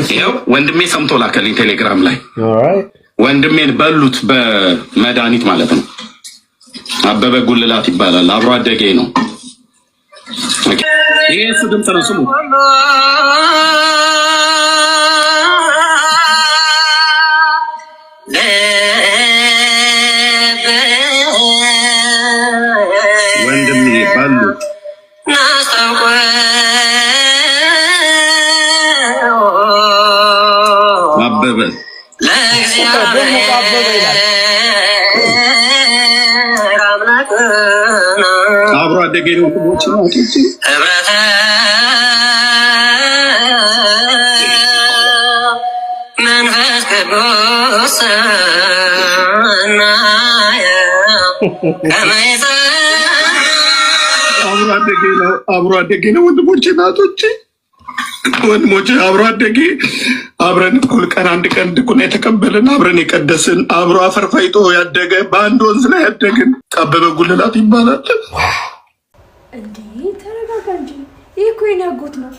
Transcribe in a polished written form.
ይኸው ወንድሜ ሰምቶ ላከልኝ ቴሌግራም ላይ ወንድሜን በሉት በመድኃኒት ማለት ነው። አበበ ጉልላት ይባላል። አብሮ አደጌ ነው። ይሄ እሱ ድምፅ ነው። ስሙ። ወንድሜ በሉት አበበ አብሮ አደጌ ነው። መንፈስ ቅዱስ አብሮ አደጌ ነው። ወንድሞቼ እናቶቼ ወንድሞቼ አብሮ አደጌ አብረን እኩል ቀን አንድ ቀን ድቁና የተቀበልን አብረን የቀደስን አብሮ አፈርፋይጦ ያደገ በአንድ ወንዝ ላይ ያደግን አበበ ጉልላት ይባላል። እንዴ ተረጋጋ እንጂ ይህ እኮ የኔ አጎት ነው።